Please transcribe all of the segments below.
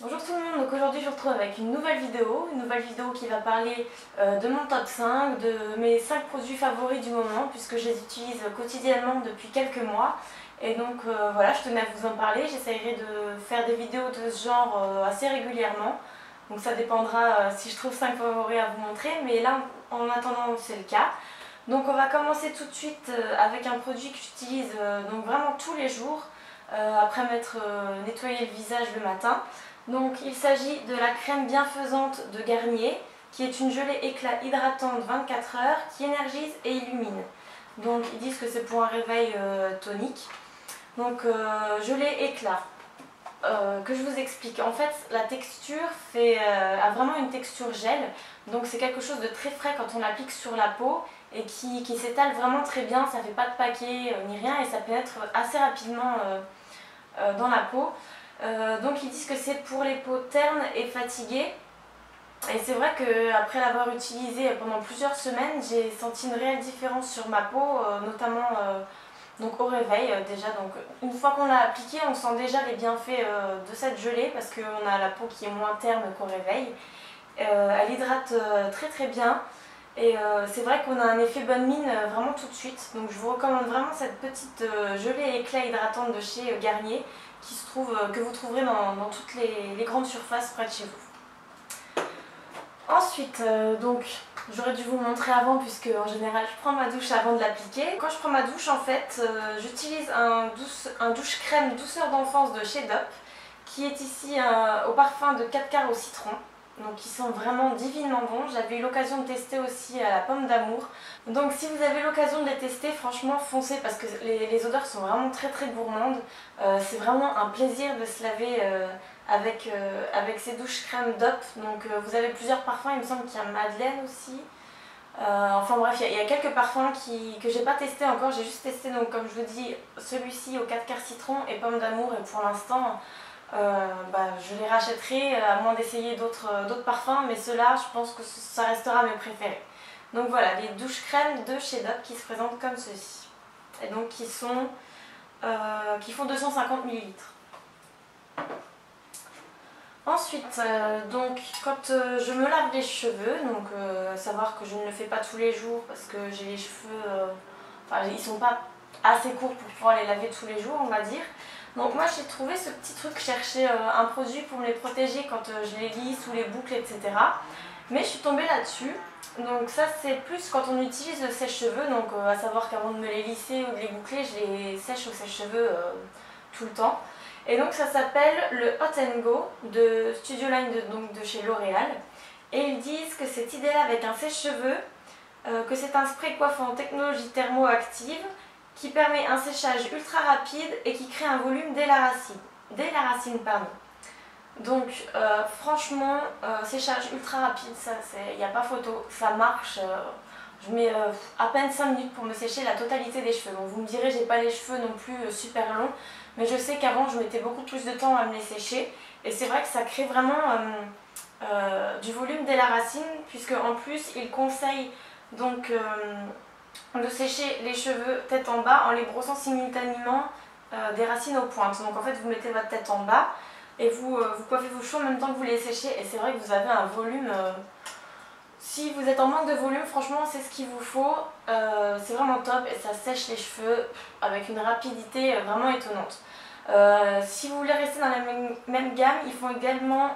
Bonjour tout le monde, donc aujourd'hui je vous retrouve avec une nouvelle vidéo qui va parler de mon top 5, de mes 5 produits favoris du moment puisque je les utilise quotidiennement depuis quelques mois et donc voilà, je tenais à vous en parler. J'essaierai de faire des vidéos de ce genre assez régulièrement, donc ça dépendra si je trouve 5 favoris à vous montrer, mais là en attendant c'est le cas. Donc on va commencer tout de suite avec un produit que j'utilise donc vraiment tous les jours après m'être nettoyé le visage le matin. Donc il s'agit de la crème bienfaisante de Garnier qui est une gelée éclat hydratante 24 heures qui énergise et illumine. Donc ils disent que c'est pour un réveil tonique. Donc gelée éclat, que je vous explique. En fait la texture a vraiment une texture gel. Donc c'est quelque chose de très frais quand on l'applique sur la peau et qui s'étale vraiment très bien. Ça ne fait pas de paquet ni rien et ça pénètre assez rapidement dans la peau. Donc ils disent que c'est pour les peaux ternes et fatiguées. Et c'est vrai qu'après l'avoir utilisé pendant plusieurs semaines, j'ai senti une réelle différence sur ma peau, notamment donc au réveil déjà. Donc une fois qu'on l'a appliquée, on sent déjà les bienfaits de cette gelée parce qu'on a la peau qui est moins terne qu'au réveil. Elle hydrate très très bien. Et c'est vrai qu'on a un effet bonne mine vraiment tout de suite. Donc je vous recommande vraiment cette petite gelée éclat hydratante de chez Garnier que vous trouverez dans toutes les grandes surfaces près de chez vous. Ensuite, donc j'aurais dû vous montrer avant puisque en général je prends ma douche avant de l'appliquer. Quand je prends ma douche en fait, j'utilise un douche crème douceur d'enfance de chez Dop qui est ici au parfum de 4 quarts au citron. Donc ils sont vraiment divinement bons. J'avais eu l'occasion de tester aussi à la pomme d'amour. Donc si vous avez l'occasion de les tester, franchement foncez parce que les odeurs sont vraiment très très gourmandes. C'est vraiment un plaisir de se laver avec ces douches crème Dop. Donc vous avez plusieurs parfums, il me semble qu'il y a Madeleine aussi. Enfin bref, il y a quelques parfums que j'ai pas testé encore. J'ai juste testé, donc comme je vous dis, celui-ci au 4 quarts citron et pomme d'amour. Et pour l'instant... je les rachèterai à moins d'essayer d'autres parfums, mais ceux-là je pense que ça restera mes préférés. Donc voilà, les douches crème de chez Dop qui se présentent comme ceci et donc qui font 250 ml. Ensuite, donc quand je me lave les cheveux, donc à savoir que je ne le fais pas tous les jours parce que j'ai les cheveux, ils sont pas assez courts pour pouvoir les laver tous les jours, on va dire. Donc moi j'ai trouvé ce petit truc, chercher un produit pour me les protéger quand je les lisse ou les boucles, etc. Mais je suis tombée là-dessus. Donc ça c'est plus quand on utilise le sèche-cheveux, donc à savoir qu'avant de me les lisser ou de les boucler, je les sèche au sèche-cheveux tout le temps. Et donc ça s'appelle le Hot & Go de Studio Line de chez L'Oréal. Et ils disent que c'est idéal avec un sèche-cheveux, que c'est un spray coiffant en technologie thermoactive qui permet un séchage ultra rapide et qui crée un volume dès la racine. Donc franchement, séchage ultra rapide, ça il n'y a pas photo, ça marche. Je mets à peine 5 minutes pour me sécher la totalité des cheveux. Donc vous me direz, j'ai pas les cheveux non plus super longs, mais je sais qu'avant je mettais beaucoup plus de temps à me les sécher. Et c'est vrai que ça crée vraiment du volume dès la racine, puisque en plus ils conseillent donc de sécher les cheveux tête en bas en les brossant simultanément des racines aux pointes. Donc en fait vous mettez votre tête en bas et vous coiffez vos cheveux en même temps que vous les séchez et c'est vrai que vous avez un volume, si vous êtes en manque de volume, franchement c'est ce qu'il vous faut, c'est vraiment top et ça sèche les cheveux avec une rapidité vraiment étonnante. Si vous voulez rester dans la même gamme, ils font également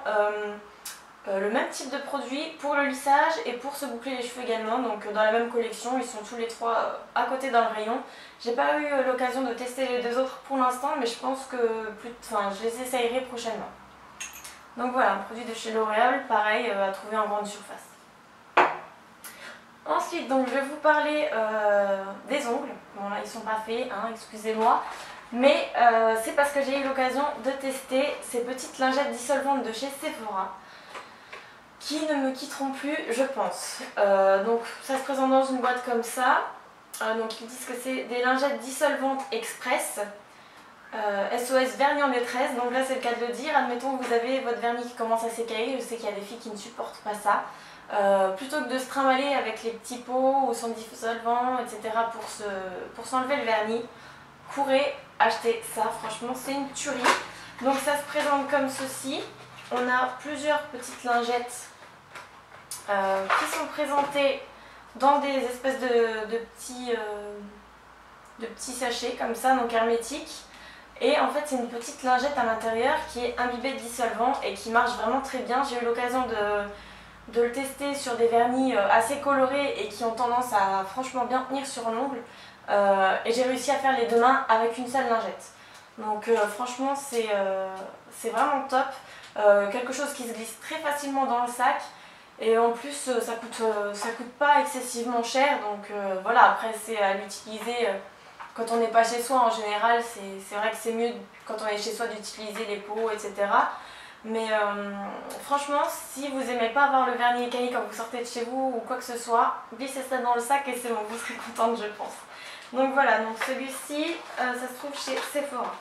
le même type de produit pour le lissage et pour se boucler les cheveux également. Donc dans la même collection, ils sont tous les trois à côté dans le rayon. J'ai pas eu l'occasion de tester les deux autres pour l'instant, mais je pense que je les essayerai prochainement. Donc voilà, un produit de chez L'Oréal, pareil, à trouver en grande surface. Ensuite, donc, je vais vous parler des ongles. Bon là ils sont pas faits, hein, excusez-moi. Mais c'est parce que j'ai eu l'occasion de tester ces petites lingettes dissolvantes de chez Sephora, qui ne me quitteront plus, je pense. Donc ça se présente dans une boîte comme ça. Donc ils disent que c'est des lingettes dissolvantes express. SOS vernis en détresse. Donc là c'est le cas de le dire. Admettons que vous avez votre vernis qui commence à s'écailler. Je sais qu'il y a des filles qui ne supportent pas ça. Plutôt que de se trimballer avec les petits pots ou son dissolvant, etc. pour s'enlever le vernis, courez acheter ça. Franchement c'est une tuerie. Donc ça se présente comme ceci. on a plusieurs petites lingettes qui sont présentées dans des espèces de petits sachets comme ça, donc hermétiques. Et en fait c'est une petite lingette à l'intérieur qui est imbibée de dissolvant et qui marche vraiment très bien. J'ai eu l'occasion de le tester sur des vernis assez colorés et qui ont tendance à franchement bien tenir sur l'ongle. Et j'ai réussi à faire les deux mains avec une seule lingette. Donc franchement c'est vraiment top. Quelque chose qui se glisse très facilement dans le sac. Et en plus ça coûte pas excessivement cher. Donc voilà, après c'est à l'utiliser quand on n'est pas chez soi en général. C'est vrai que c'est mieux quand on est chez soi d'utiliser les pots, etc. Mais franchement, si vous n'aimez pas avoir le vernis écaillé quand vous sortez de chez vous ou quoi que ce soit, glissez ça dans le sac et c'est bon, vous serez contente je pense. Donc voilà, donc celui-ci, ça se trouve chez Sephora.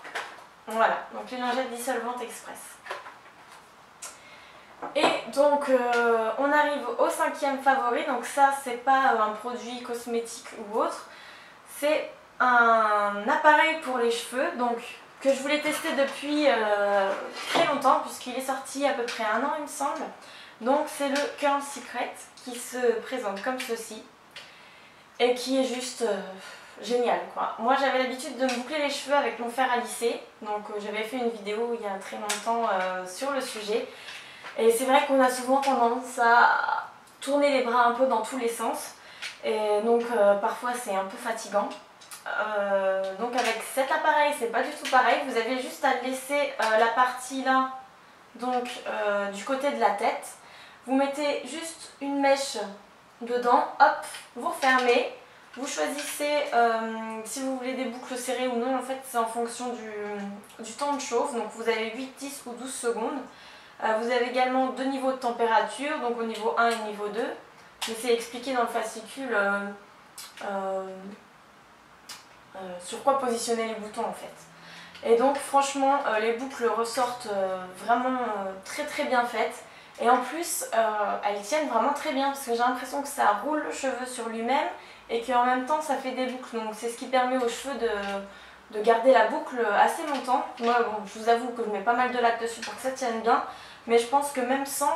Voilà, donc les lingettes dissolvantes express. Et donc on arrive au 5e favori, donc ça c'est pas un produit cosmétique ou autre, c'est un appareil pour les cheveux, donc que je voulais tester depuis très longtemps puisqu'il est sorti à peu près 1 an il me semble. Donc c'est le Curl Secret qui se présente comme ceci et qui est juste génial quoi. Moi j'avais l'habitude de me boucler les cheveux avec mon fer à lisser, donc j'avais fait une vidéo il y a très longtemps sur le sujet. Et c'est vrai qu'on a souvent tendance à tourner les bras un peu dans tous les sens et donc parfois c'est un peu fatigant. Donc avec cet appareil c'est pas du tout pareil, vous avez juste à laisser la partie là donc du côté de la tête, vous mettez juste une mèche dedans, hop, vous refermez, vous choisissez si vous voulez des boucles serrées ou non, en fait c'est en fonction du temps de chauffe, donc vous avez 8, 10 ou 12 secondes. Vous avez également 2 niveaux de température, donc au niveau 1 et niveau 2, mais c'est expliqué dans le fascicule sur quoi positionner les boutons en fait. Et donc franchement les boucles ressortent vraiment très très bien faites. Et en plus elles tiennent vraiment très bien parce que j'ai l'impression que ça roule le cheveu sur lui-même et qu'en même temps ça fait des boucles. Donc c'est ce qui permet aux cheveux de garder la boucle assez longtemps. Moi bon, je vous avoue que je mets pas mal de laque dessus pour que ça tienne bien. Mais je pense que même sans,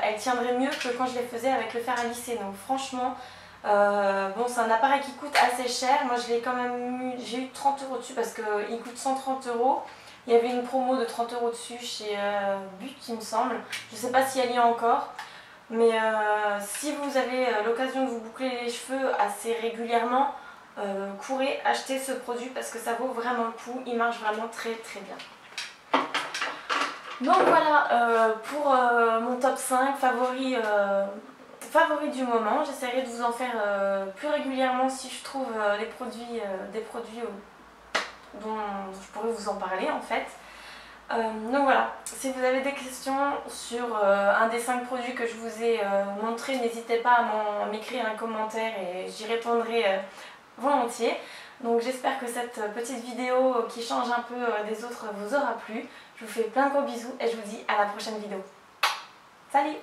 elle tiendrait mieux que quand je les faisais avec le fer à lisser. Donc franchement, bon c'est un appareil qui coûte assez cher. Moi je l'ai quand même eu, j'ai eu 30 € dessus parce qu'il coûte 130 €. Il y avait une promo de 30 € dessus chez But il me semble. Je ne sais pas si elle y est encore. Mais si vous avez l'occasion de vous boucler les cheveux assez régulièrement, courez acheter ce produit parce que ça vaut vraiment le coup. Il marche vraiment très très bien. Donc voilà pour mon top 5 favoris du moment. J'essaierai de vous en faire plus régulièrement si je trouve des produits dont je pourrais vous en parler en fait. Donc voilà, si vous avez des questions sur un des 5 produits que je vous ai montré, n'hésitez pas à m'écrire un commentaire et j'y répondrai volontiers. Donc j'espère que cette petite vidéo qui change un peu des autres vous aura plu. Je vous fais plein de gros bisous et je vous dis à la prochaine vidéo. Salut!